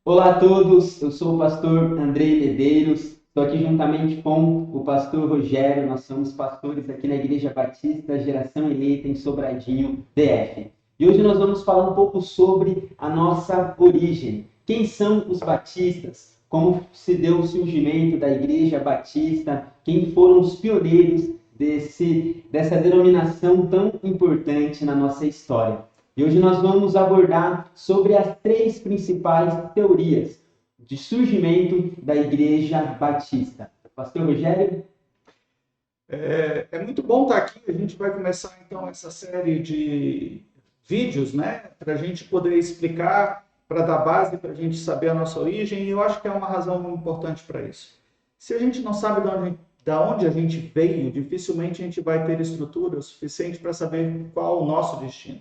Olá a todos, eu sou o pastor Andrei Medeiros, estou aqui juntamente com o pastor Rogério, nós somos pastores aqui na Igreja Batista Geração Eleita em Sobradinho, DF. E hoje nós vamos falar um pouco sobre a nossa origem. Quem são os batistas? Como se deu o surgimento da Igreja Batista? Quem foram os pioneiros dessa denominação tão importante na nossa história? E hoje nós vamos abordar sobre as três principais teorias de surgimento da Igreja Batista. Pastor Rogério? É muito bom estar aqui. A gente vai começar então essa série de vídeos, né, para a gente poder explicar, para dar base, para a gente saber a nossa origem. E eu acho que é uma razão importante para isso. Se a gente não sabe de onde a gente veio, dificilmente a gente vai ter estrutura suficiente para saber qual o nosso destino.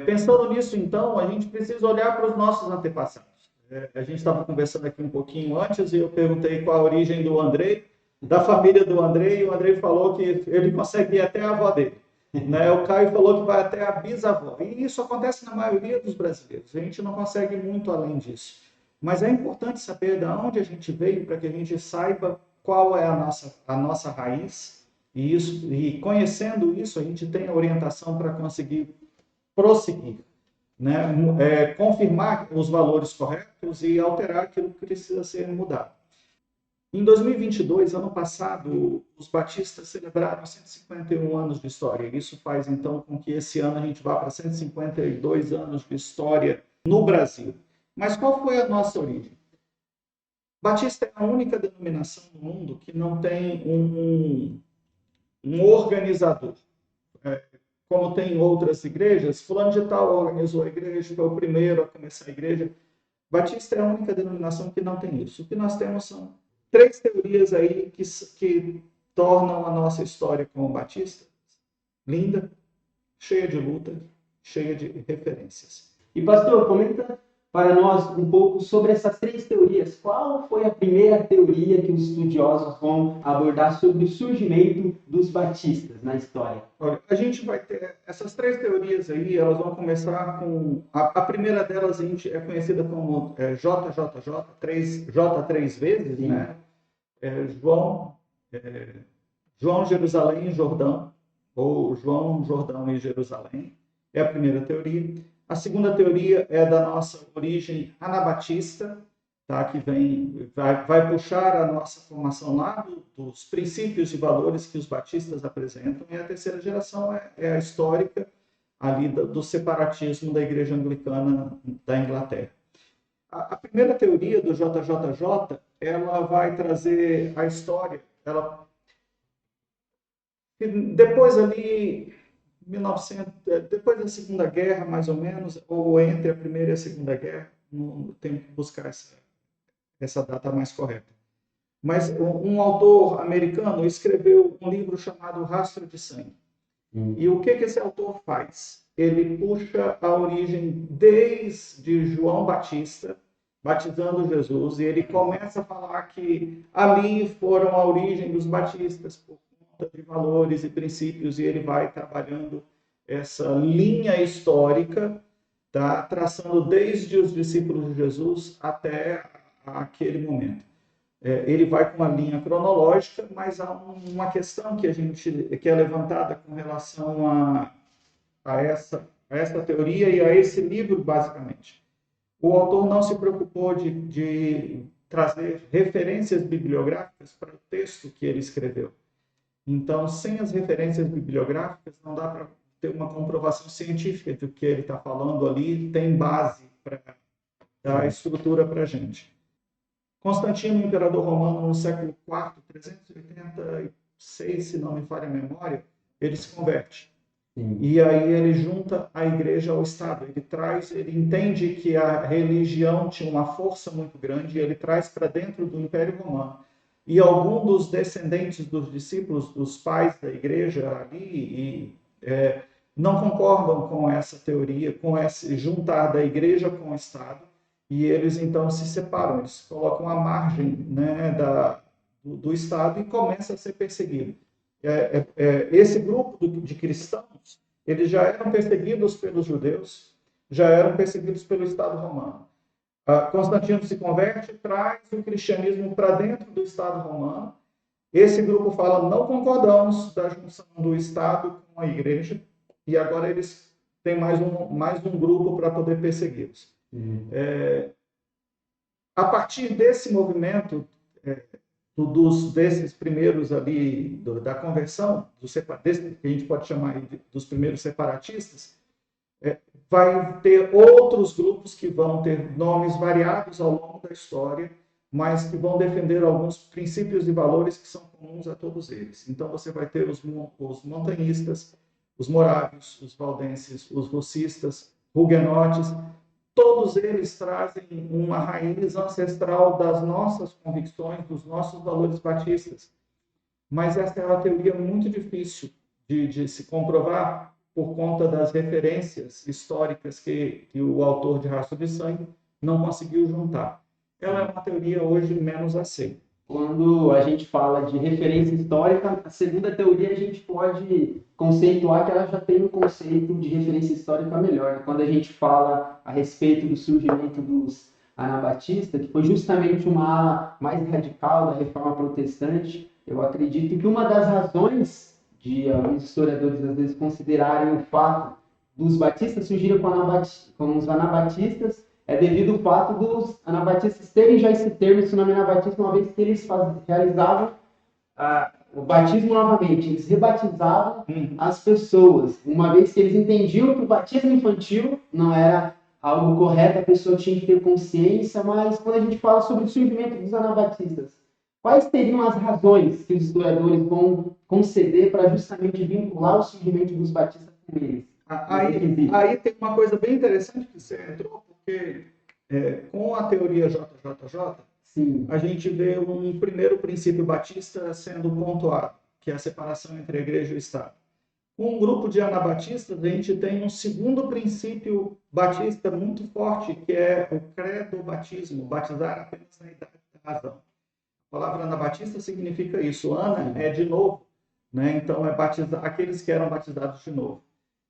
Pensando nisso, então, a gente precisa olhar para os nossos antepassados. A gente estava conversando aqui um pouquinho antes e eu perguntei qual a origem do Andrei, da família do Andrei, e o Andrei falou que ele consegue ir até a avó dele. Né? O Caio falou que vai até a bisavó. E isso acontece na maioria dos brasileiros. A gente não consegue muito além disso. Mas é importante saber de onde a gente veio para que a gente saiba qual é a nossa raiz. E conhecendo isso, a gente tem a orientação para conseguir prosseguir, né? Confirmar os valores corretos e alterar aquilo que precisa ser mudado. Em 2022, ano passado, os batistas celebraram 151 anos de história. Isso faz, então, com que esse ano a gente vá para 152 anos de história no Brasil. Mas qual foi a nossa origem? Batista é a única denominação no mundo que não tem um organizador. Como tem outras igrejas, fulano de tal organizou a igreja, foi o primeiro a começar a igreja. Batista é a única denominação que não tem isso. O que nós temos são três teorias aí que tornam a nossa história como batista linda, cheia de luta, cheia de referências. E pastor, comenta para nós um pouco sobre essas três teorias. Qual foi a primeira teoria que os estudiosos vão abordar sobre o surgimento dos batistas na história? Olha, a gente vai ter essas três teorias aí, elas vão começar com a primeira delas, a gente é conhecida como JJJ, J três vezes, Sim. né? João, é, João Jerusalém e Jordão, ou João Jordão e Jerusalém, é a primeira teoria. A segunda teoria é da nossa origem anabatista, tá? Que vai puxar a nossa formação lá dos princípios e valores que os batistas apresentam. E a terceira geração é a histórica ali do separatismo da Igreja Anglicana da Inglaterra. A primeira teoria do JJJ, ela vai trazer a história, depois ali 1900, depois da Segunda Guerra, mais ou menos, ou entre a Primeira e a Segunda Guerra, tenho que buscar essa data mais correta. Mas um autor americano escreveu um livro chamado Rastro de Sangue. E o que esse autor faz? Ele puxa a origem desde João Batista, batizando Jesus, e ele começa a falar que ali foram a origem dos batistas, por conta de valores e princípios, e ele vai trabalhando essa linha histórica, tá? Traçando desde os discípulos de Jesus até aquele momento. Ele vai com uma linha cronológica, mas há uma questão que é levantada com relação a essa teoria e a esse livro, basicamente. O autor não se preocupou de trazer referências bibliográficas para o texto que ele escreveu. Então, sem as referências bibliográficas, não dá para ter uma comprovação científica do que ele está falando ali, tem base para dar estrutura para a gente. Constantino, imperador romano, no século IV, 386, se não me falha a memória, ele se converte. Sim. E aí ele junta a igreja ao Estado. Ele entende que a religião tinha uma força muito grande e ele traz para dentro do Império Romano. E algum dos descendentes dos discípulos, dos pais da igreja ali, não concordam com essa teoria, com esse juntar da igreja com o Estado. E eles, então, se separam, eles colocam à margem, né, do Estado e começa a ser perseguido. Esse grupo de cristãos, eles já eram perseguidos pelos judeus, já eram perseguidos pelo Estado romano. Constantino se converte, traz o cristianismo para dentro do Estado romano. Esse grupo fala, não concordamos da junção do Estado com a igreja, e agora eles têm mais um grupo para poder persegui-los. A partir desse movimento, desses primeiros ali, da conversão, que a gente pode chamar dos primeiros separatistas, vai ter outros grupos que vão ter nomes variados ao longo da história, mas que vão defender alguns princípios e valores que são comuns a todos eles. Então, você vai ter os montanhistas, os morávios, os valdenses, os russistas, huguenotes. Todos eles trazem uma raiz ancestral das nossas convicções, dos nossos valores batistas. Mas essa é uma teoria muito difícil de se comprovar por conta das referências históricas que o autor de Rastro de Sangue não conseguiu juntar. Ela é uma teoria hoje menos aceita. Quando a gente fala de referência histórica, a segunda teoria a gente pode conceituar que ela já tem um conceito de referência histórica melhor. Quando a gente fala a respeito do surgimento dos anabatistas, que foi justamente uma ala mais radical da reforma protestante, eu acredito que uma das razões de alguns historiadores às vezes considerarem o fato dos batistas surgirem com os anabatistas é devido ao fato dos anabatistas terem já esse termo, esse nome anabatista, uma vez que eles realizavam o batismo novamente, eles rebatizavam as pessoas, uma vez que eles entendiam que o batismo infantil não era algo correto, a pessoa tinha que ter consciência, mas quando a gente fala sobre o surgimento dos anabatistas, quais seriam as razões que os historiadores vão conceder para justamente vincular o surgimento dos batistas com eles? Aí tem uma coisa bem interessante que você entrou, porque com a teoria JJJ, sim, a gente vê um primeiro princípio batista sendo pontuado, que é a separação entre a igreja e o Estado. Com um grupo de anabatistas, a gente tem um segundo princípio batista muito forte, que é o credo-batismo, batizar apenas na idade da razão. A palavra anabatista significa isso. Ana é de novo, né? Então é batizar aqueles que eram batizados de novo.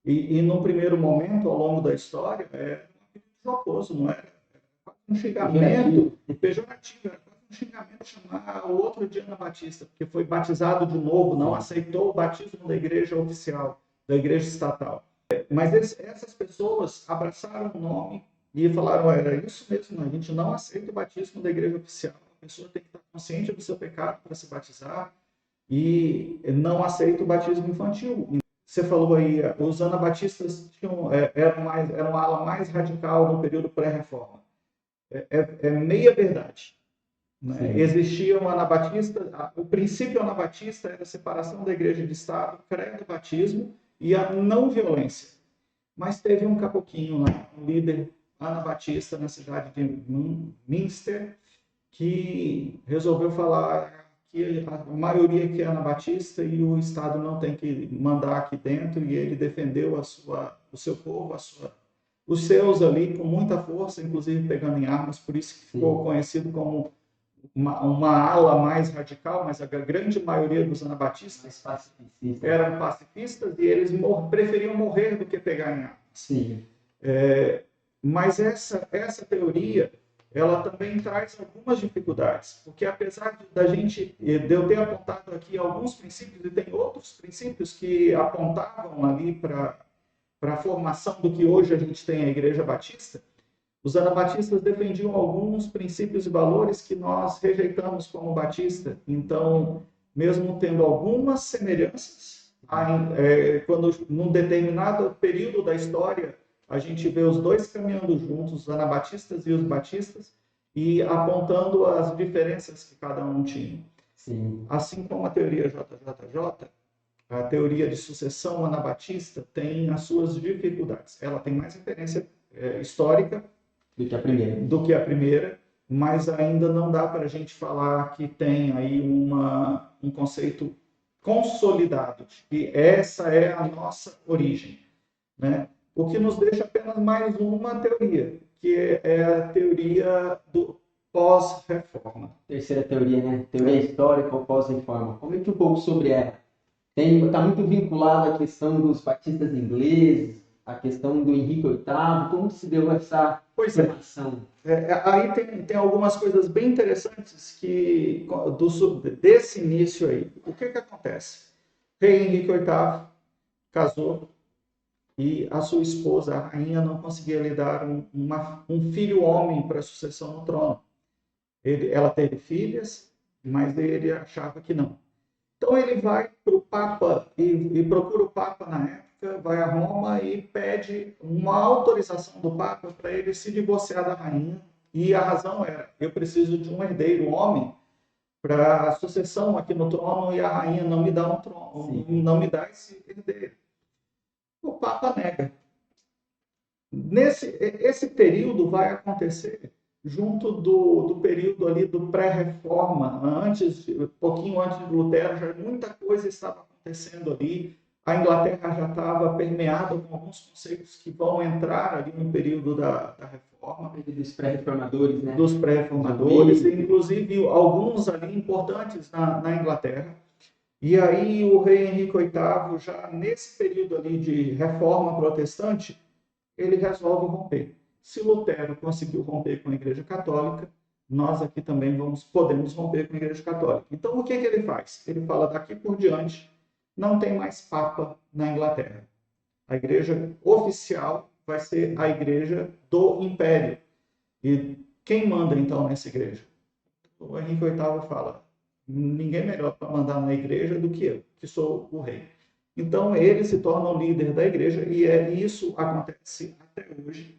E no primeiro momento, ao longo da história, é jocoso, não era? Um xingamento pejorativo, era um xingamento chamar o outro de anabatista, porque foi batizado de novo, não aceitou o batismo da igreja oficial, da igreja estatal. Mas essas pessoas abraçaram o nome e falaram, era isso mesmo, a gente não aceita o batismo da igreja oficial, a pessoa tem que estar consciente do seu pecado para se batizar e não aceita o batismo infantil. Você falou aí, os anabatistas eram a ala mais radical no período pré-reforma. É meia verdade. Né? Existia um anabatista, o princípio anabatista era a separação da igreja de Estado, credo, batismo e a não violência. Mas teve um capoquinho lá, um líder anabatista na cidade de Münster, que resolveu falar que a maioria aqui é anabatista e o Estado não tem que mandar aqui dentro, e ele defendeu o seu povo, os seus ali com muita força, inclusive pegando em armas, por isso que ficou conhecido como uma ala mais radical, mas a grande maioria dos anabatistas eram pacifistas e eles preferiam morrer do que pegar em armas. Sim. Mas essa teoria ela também traz algumas dificuldades, porque apesar de eu ter apontado aqui alguns princípios, e tem outros princípios que apontavam ali para a formação do que hoje a gente tem a Igreja Batista, os anabatistas defendiam alguns princípios e valores que nós rejeitamos como batista. Então, mesmo tendo algumas semelhanças, quando num determinado período da história a gente vê os dois caminhando juntos, os anabatistas e os batistas, e apontando as diferenças que cada um tinha. Sim. Assim como a teoria JJJ, a teoria de sucessão anabatista tem as suas dificuldades. Ela tem mais referência histórica do que a primeira, mas ainda não dá para a gente falar que tem aí um conceito consolidado, de que essa é a nossa origem, né? O que nos deixa apenas mais uma teoria, que é a teoria do pós-reforma. Terceira teoria, né? Teoria histórica ou pós-reforma. Comente um pouco sobre ela. Está muito vinculado à questão dos batistas ingleses, a questão do Henrique VIII. Como se deu essa Pois é. Aí tem algumas coisas bem interessantes desse início aí. O que acontece? Rei Henrique VIII casou e a sua esposa, a rainha, não conseguia lhe dar um filho homem para a sucessão no trono. Ela teve filhas, mas ele achava que não. Então ele vai para o Papa e procura o Papa na época, vai a Roma e pede uma autorização do Papa para ele se divorciar da rainha. E a razão era: eu preciso de um herdeiro homem para a sucessão aqui no trono e a rainha não me dá um trono, não me dá esse herdeiro. O Papa nega. Esse período vai acontecer junto do período ali do pré-reforma, pouquinho antes de Lutero, já muita coisa estava acontecendo ali. A Inglaterra já estava permeada com alguns conceitos que vão entrar ali no período da reforma. Dos pré-reformadores, né? Dos pré-reformadores, inclusive alguns ali importantes na Inglaterra. E aí o rei Henrique VIII, já nesse período ali de reforma protestante, ele resolve romper. Se Lutero conseguiu romper com a Igreja Católica, nós aqui também podemos romper com a Igreja Católica. Então, o que ele faz? Ele fala: daqui por diante, não tem mais Papa na Inglaterra. A Igreja oficial vai ser a Igreja do Império. E quem manda, então, nessa igreja? O Henrique VIII fala: ninguém melhor para mandar na igreja do que eu, que sou o rei. Então, ele se torna o líder da igreja, e isso acontece até hoje.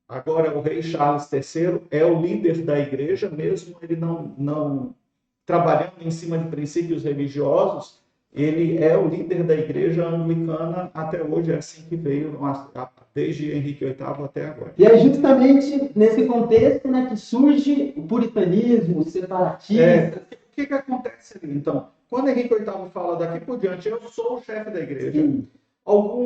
Agora, o rei Charles III é o líder da igreja, mesmo ele não trabalhando em cima de princípios religiosos, ele é o líder da igreja anglicana até hoje, é assim que veio desde Henrique VIII até agora. E é justamente nesse contexto, né, que surge o puritanismo, o separatismo. O que acontece ali? Então, quando Henrique VIII fala: daqui por diante eu sou o chefe da igreja,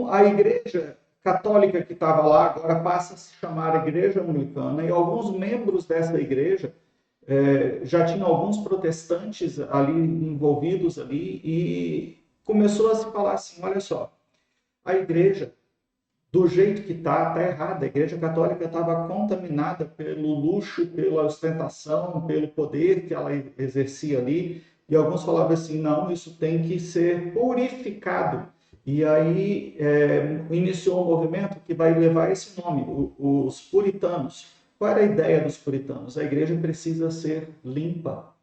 a igreja católica que estava lá agora passa a se chamar Igreja Anglicana, e alguns membros dessa igreja já tinham alguns protestantes ali envolvidos ali, e começou a se falar assim: olha só, a igreja, do jeito que está errada. A Igreja Católica estava contaminada pelo luxo, pela ostentação, pelo poder que ela exercia ali, e alguns falavam assim: não, isso tem que ser purificado. E aí iniciou um movimento que vai levar esse nome, os puritanos. Qual era a ideia dos puritanos? A igreja precisa ser limpa,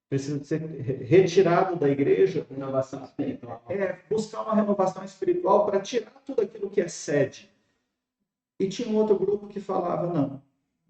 precisa ser retirado da igreja. Renovação espiritual. Buscar uma renovação espiritual para tirar tudo aquilo que é sede. E tinha um outro grupo que falava: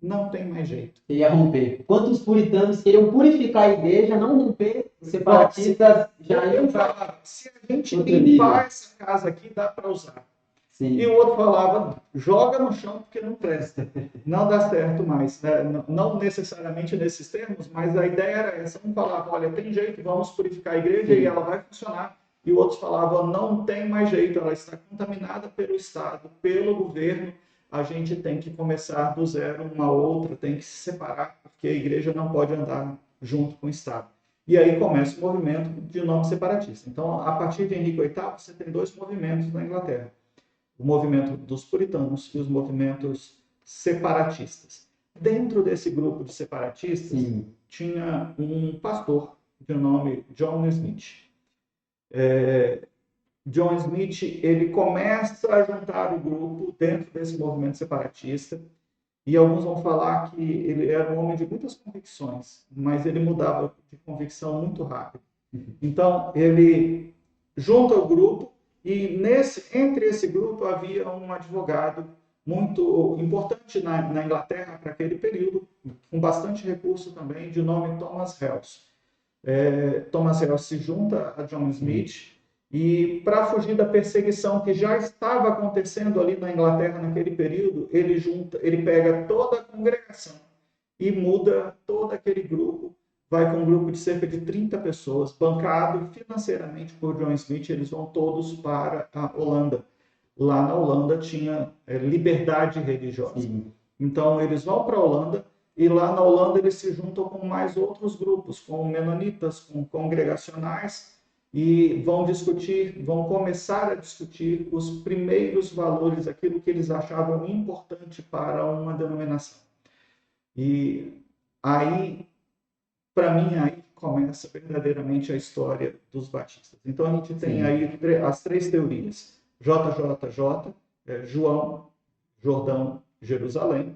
não tem mais jeito. Queria romper. Enquanto os puritanos queriam purificar a igreja, não romper, os separatistas já iam falar: se a gente limpar essa casa aqui, dá para usar. Sim. E o outro falava: joga no chão porque não presta, não dá certo mais. Né? Não necessariamente nesses termos, mas a ideia era essa. Um falava: olha, tem jeito, vamos purificar a igreja. Sim. E ela vai funcionar. E o outro falava: não tem mais jeito, ela está contaminada pelo Estado, pelo governo, a gente tem que começar do zero, uma outra, tem que se separar, porque a igreja não pode andar junto com o Estado. E aí começa o movimento de nome separatista. Então, a partir de Henrique VIII, você tem dois movimentos na Inglaterra: o movimento dos puritanos e os movimentos separatistas. Dentro desse grupo de separatistas, tinha um pastor de nome John Smith. John Smith, ele começa a juntar o grupo dentro desse movimento separatista, e alguns vão falar que ele era um homem de muitas convicções, mas ele mudava de convicção muito rápido. Então, ele junta o grupo, e entre esse grupo havia um advogado muito importante na Inglaterra para aquele período, com bastante recurso também, de nome Thomas Hales. Thomas Hales se junta a John Smith, e para fugir da perseguição que já estava acontecendo ali na Inglaterra naquele período, ele pega toda a congregação e muda todo aquele grupo. Vai com um grupo de cerca de 30 pessoas, bancado financeiramente por John Smith. Eles vão todos para a Holanda. Lá na Holanda tinha liberdade religiosa. Sim. Então eles vão para a Holanda, e lá na Holanda eles se juntam com mais outros grupos, com menonitas, com congregacionais, e vão começar a discutir os primeiros valores, aquilo que eles achavam importante para uma denominação. E aí, para mim, aí começa verdadeiramente a história dos batistas. Então a gente tem aí as três teorias: JJJ, João, Jordão, Jerusalém,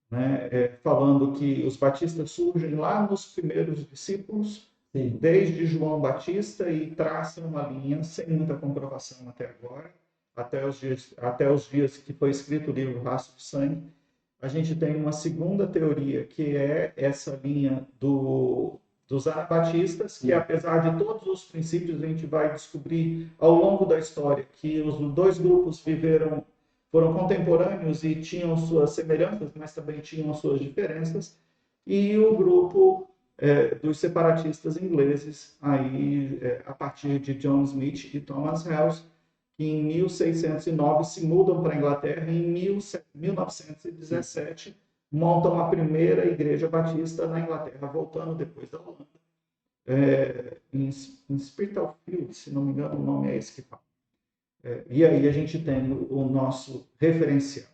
né? Falando que os batistas surgem lá nos primeiros discípulos, desde João Batista, e traçam uma linha sem muita comprovação até agora, até os dias que foi escrito o livro Rastro de Sangue. A gente tem uma segunda teoria, que é essa linha dos anabatistas, que apesar de todos os princípios, a gente vai descobrir ao longo da história que os dois grupos foram contemporâneos e tinham suas semelhanças, mas também tinham suas diferenças, e o grupo dos separatistas ingleses, aí, a partir de John Smith e Thomas Hales, que em 1609 se mudam para a Inglaterra, e em 1917 montam a primeira igreja batista na Inglaterra, voltando depois da Holanda, em Spitalfields, se não me engano, o nome é esse que fala. E aí a gente tem o nosso referencial.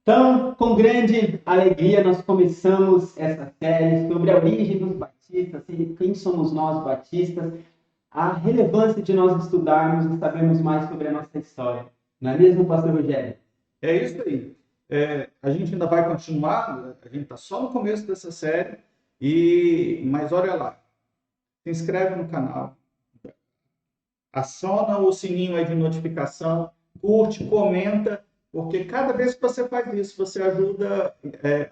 Então, com grande alegria, nós começamos essa série sobre a origem dos batistas, quem somos nós batistas, a relevância de nós estudarmos e sabermos mais sobre a nossa história. Não é mesmo, pastor Rogério? É isso aí. A gente ainda vai continuar, a gente está só no começo dessa série, mas olha lá, se inscreve no canal, aciona o sininho aí de notificação, curte, comenta, porque cada vez que você faz isso, você ajuda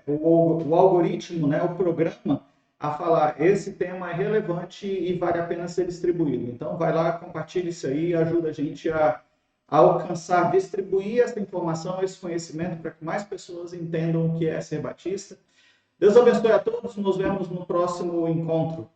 o algoritmo, né, o programa, a falar: esse tema é relevante e vale a pena ser distribuído. Então, vai lá, compartilha isso aí, ajuda a gente a alcançar, distribuir essa informação, esse conhecimento, para que mais pessoas entendam o que é ser batista. Deus abençoe a todos, nos vemos no próximo encontro.